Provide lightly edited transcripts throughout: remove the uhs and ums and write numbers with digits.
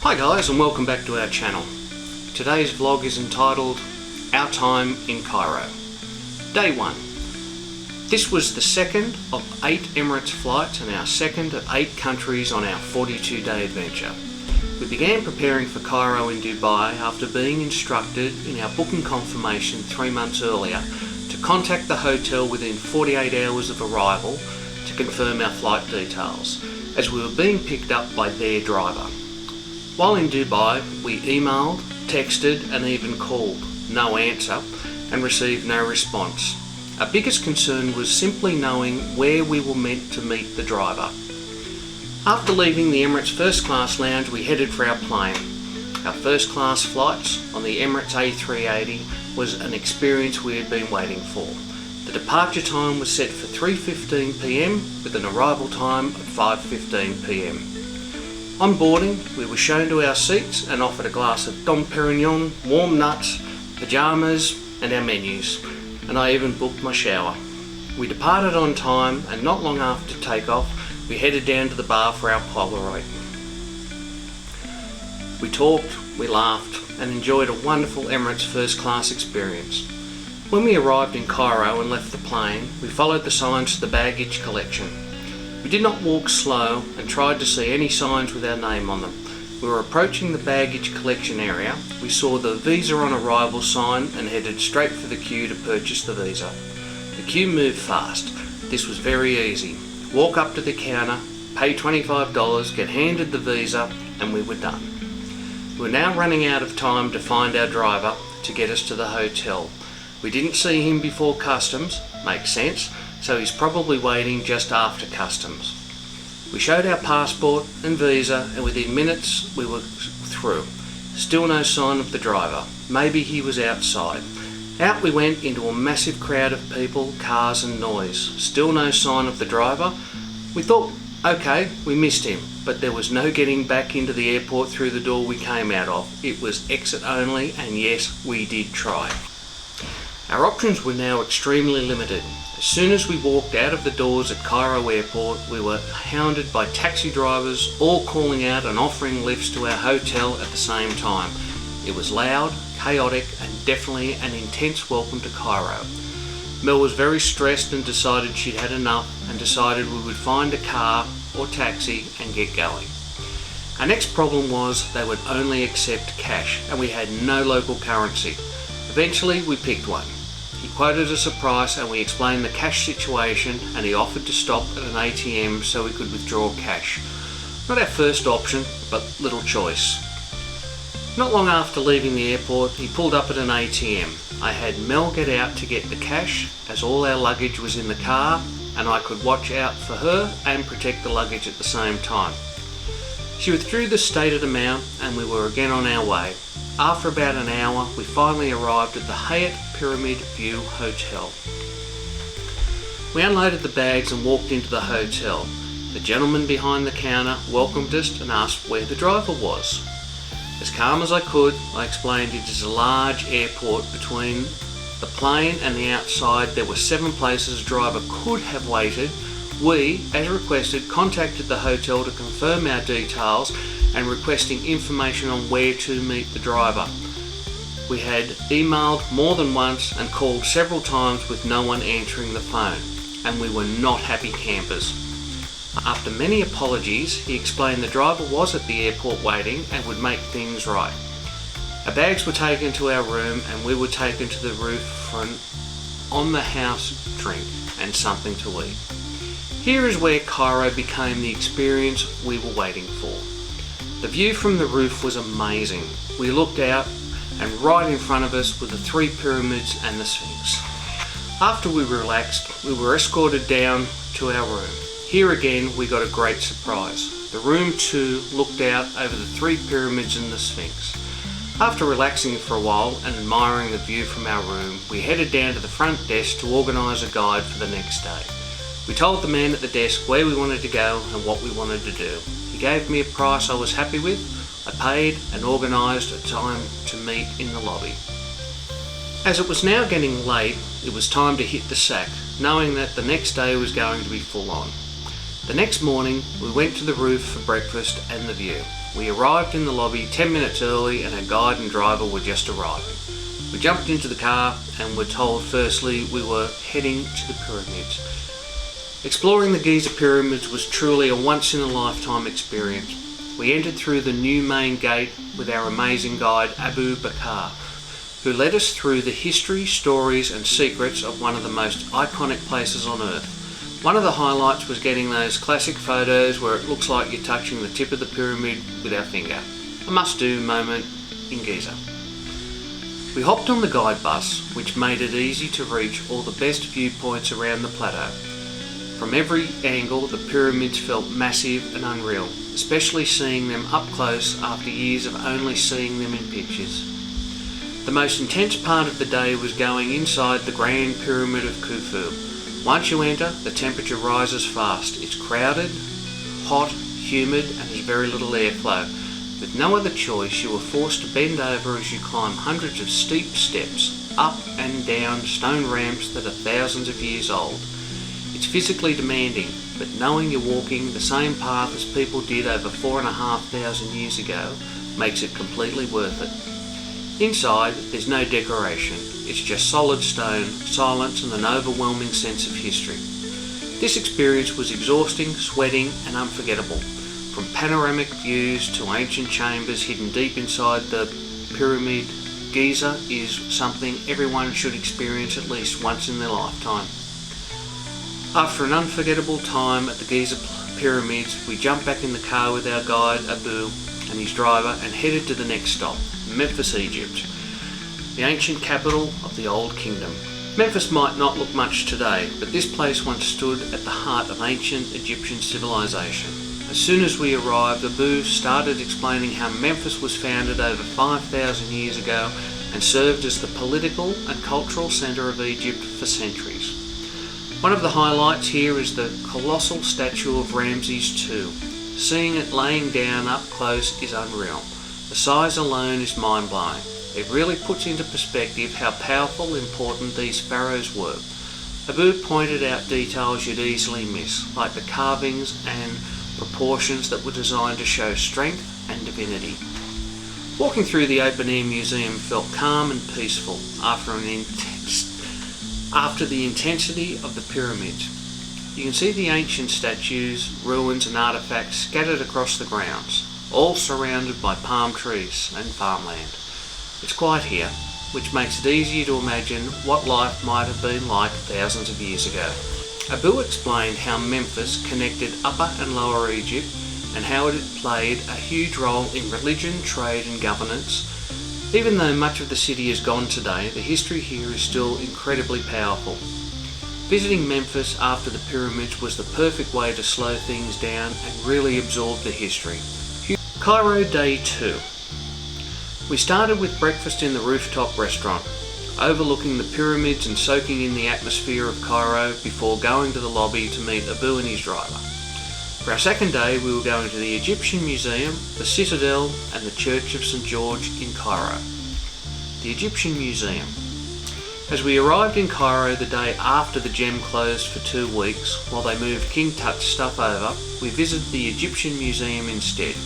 Hi guys, and welcome back to our channel. Today's vlog is entitled Our Time in Cairo. Day 1. This was the second of 8 Emirates flights and our second of 8 countries on our 42-day adventure. We began preparing for Cairo in Dubai after being instructed in our booking confirmation 3 months earlier to contact the hotel within 48 hours of arrival to confirm our flight details, as we were being picked up by their driver. While in Dubai, we emailed, texted and even called, no answer, and received no response. Our biggest concern was simply knowing where we were meant to meet the driver. After leaving the Emirates first class lounge, we headed for our plane. Our first class flights on the Emirates A380 was an experience we had been waiting for. The departure time was set for 3:15 p.m. with an arrival time of 5:15 p.m. On boarding, we were shown to our seats and offered a glass of Dom Perignon, warm nuts, pyjamas and our menus, and I even booked my shower. We departed on time, and not long after takeoff, we headed down to the bar for our Polaroid. We talked, we laughed and enjoyed a wonderful Emirates first class experience. When we arrived in Cairo and left the plane, we followed the signs to the baggage collection. We did not walk slow and tried to see any signs with our name on them. We were approaching the baggage collection area. We saw the visa on arrival sign and headed straight for the queue to purchase the visa. The queue moved fast. This was very easy. Walk up to the counter, pay $25, get handed the visa, and we were done. We were now running out of time to find our driver to get us to the hotel. We didn't see him before customs, makes sense, so he's probably waiting just after customs. We showed our passport and visa, and within minutes we were through. Still no sign of the driver. Maybe he was outside. Out we went into a massive crowd of people, cars and noise. Still no sign of the driver. We thought, okay, we missed him, but there was no getting back into the airport through the door we came out of. It was exit only, and yes, we did try. Our options were now extremely limited. As soon as we walked out of the doors at Cairo airport, we were hounded by taxi drivers, all calling out and offering lifts to our hotel at the same time. It was loud, chaotic and definitely an intense welcome to Cairo. Mel was very stressed and decided she'd had enough, and decided we would find a car or taxi and get going. Our next problem was they would only accept cash, and we had no local currency. Eventually we picked one. He quoted us a price and we explained the cash situation, and he offered to stop at an ATM so we could withdraw cash. Not our first option, but little choice. Not long after leaving the airport, he pulled up at an ATM. I had Mel get out to get the cash, as all our luggage was in the car, and I could watch out for her and protect the luggage at the same time. She withdrew the stated amount and we were again on our way. After about an hour, we finally arrived at the Hyatt Pyramid View Hotel. We unloaded the bags and walked into the hotel. The gentleman behind the counter welcomed us and asked where the driver was. As calm as I could, I explained it is a large airport. Between the plane and the outside there were 7 places a driver could have waited. We, as requested, contacted the hotel to confirm our details and requesting information on where to meet the driver. We had emailed more than once and called several times with no one answering the phone, and we were not happy campers. After many apologies, he explained the driver was at the airport waiting and would make things right. Our bags were taken to our room and we were taken to the roof for an on-the-house drink and something to eat. Here is where Cairo became the experience we were waiting for. The view from the roof was amazing. We looked out, and right in front of us were the 3 pyramids and the Sphinx. After we relaxed, we were escorted down to our room. Here again we got a great surprise. The room too looked out over the 3 pyramids and the Sphinx. After relaxing for a while and admiring the view from our room, we headed down to the front desk to organise a guide for the next day. We told the man at the desk where we wanted to go and what we wanted to do. He gave me a price I was happy with. I paid and organised a time to meet in the lobby. As it was now getting late, it was time to hit the sack, knowing that the next day was going to be full on. The next morning we went to the roof for breakfast and the view. We arrived in the lobby 10 minutes early and our guide and driver were just arriving. We jumped into the car and were told firstly we were heading to the pyramids. Exploring the Giza pyramids was truly a once in a lifetime experience. We entered through the new main gate with our amazing guide Abu Bakr, who led us through the history, stories and secrets of one of the most iconic places on earth. One of the highlights was getting those classic photos where it looks like you're touching the tip of the pyramid with our finger. A must-do moment in Giza. We hopped on the guide bus, which made it easy to reach all the best viewpoints around the plateau. From every angle, the pyramids felt massive and unreal, especially seeing them up close after years of only seeing them in pictures. The most intense part of the day was going inside the Grand Pyramid of Khufu. Once you enter, the temperature rises fast. It's crowded, hot, humid and has very little airflow. With no other choice, you are forced to bend over as you climb hundreds of steep steps, up and down stone ramps that are thousands of years old. It's physically demanding, but knowing you're walking the same path as people did over 4,500 years ago makes it completely worth it. Inside, there's no decoration. It's just solid stone, silence and an overwhelming sense of history. This experience was exhausting, sweating and unforgettable. From panoramic views to ancient chambers hidden deep inside the pyramid, Giza is something everyone should experience at least once in their lifetime. After an unforgettable time at the Giza pyramids, we jumped back in the car with our guide Abu and his driver and headed to the next stop, Memphis, Egypt, the ancient capital of the Old Kingdom. Memphis might not look much today, but this place once stood at the heart of ancient Egyptian civilization. As soon as we arrived, Abu started explaining how Memphis was founded over 5,000 years ago and served as the political and cultural centre of Egypt for centuries. One of the highlights here is the colossal statue of Ramses II. Seeing it laying down up close is unreal. The size alone is mind-blowing. It really puts into perspective how powerful and important these pharaohs were. Abu pointed out details you'd easily miss, like the carvings and proportions that were designed to show strength and divinity. Walking through the open-air museum felt calm and peaceful after the intensity of the pyramids. You can see the ancient statues, ruins and artefacts scattered across the grounds, all surrounded by palm trees and farmland. It's quiet here, which makes it easier to imagine what life might have been like thousands of years ago. Abu explained how Memphis connected Upper and Lower Egypt and how it had played a huge role in religion, trade and governance. Even though much of the city is gone today, the history here is still incredibly powerful. Visiting Memphis after the pyramids was the perfect way to slow things down and really absorb the history. Cairo Day 2. We started with breakfast in the rooftop restaurant, overlooking the pyramids and soaking in the atmosphere of Cairo before going to the lobby to meet Abu and his driver. For our second day we were going to the Egyptian Museum, the Citadel and the Church of St George in Cairo. The Egyptian Museum. As we arrived in Cairo the day after the gem closed for 2 weeks while they moved King Tut's stuff over, we visited the Egyptian Museum instead.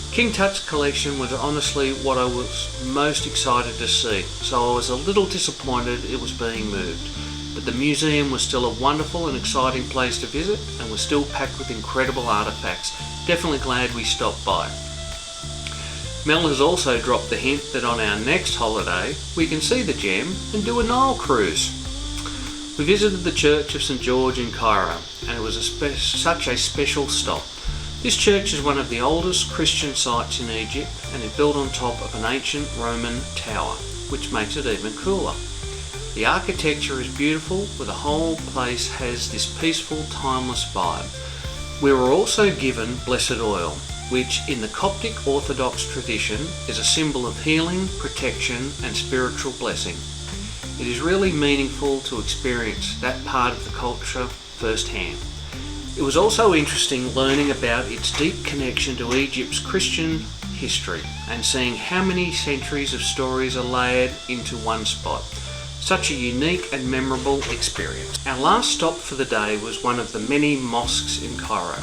King Tut's collection was honestly what I was most excited to see, so I was a little disappointed it was being moved. But the museum was still a wonderful and exciting place to visit and was still packed with incredible artefacts. Definitely glad we stopped by. Mel has also dropped the hint that on our next holiday we can see the gem and do a Nile cruise. We visited the Church of St George in Cairo and it was such a special stop. This church is one of the oldest Christian sites in Egypt and is built on top of an ancient Roman tower, which makes it even cooler. The architecture is beautiful, where the whole place has this peaceful, timeless vibe. We were also given blessed oil, which in the Coptic Orthodox tradition is a symbol of healing, protection and spiritual blessing. It is really meaningful to experience that part of the culture firsthand. It was also interesting learning about its deep connection to Egypt's Christian history and seeing how many centuries of stories are layered into one spot. Such a unique and memorable experience. Our last stop for the day was one of the many mosques in Cairo.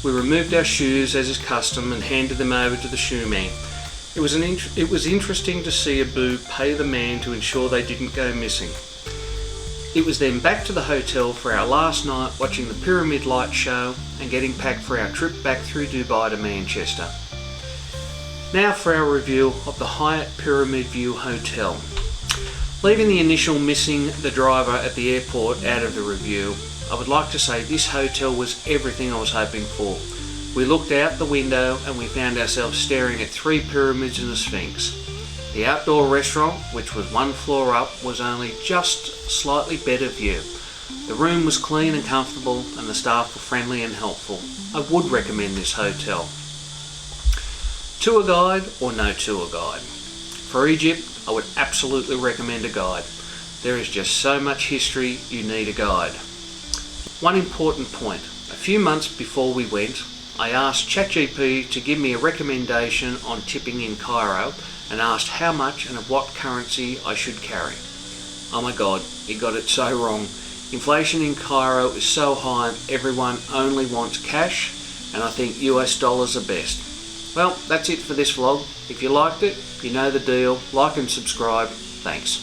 We removed our shoes as is custom and handed them over to the shoe man. It was interesting to see Abu pay the man to ensure they didn't go missing. It was then back to the hotel for our last night, watching the Pyramid Light Show and getting packed for our trip back through Dubai to Manchester. Now for our review of the Hyatt Pyramid View Hotel. Leaving the initial missing the driver at the airport out of the review, I would like to say this hotel was everything I was hoping for. We looked out the window and we found ourselves staring at 3 pyramids and a sphinx. The outdoor restaurant, which was 1 floor up, was only just slightly better view. The room was clean and comfortable and the staff were friendly and helpful. I would recommend this hotel. Tour guide or no tour guide? For Egypt, I would absolutely recommend a guide. There is just so much history, you need a guide. One important point. A few months before we went, I asked ChatGPT to give me a recommendation on tipping in Cairo and asked how much and of what currency I should carry. Oh my god, he got it so wrong. Inflation in Cairo is so high, everyone only wants cash, and I think US dollars are best. Well, that's it for this vlog. If you liked it, you know the deal. Like and subscribe. Thanks.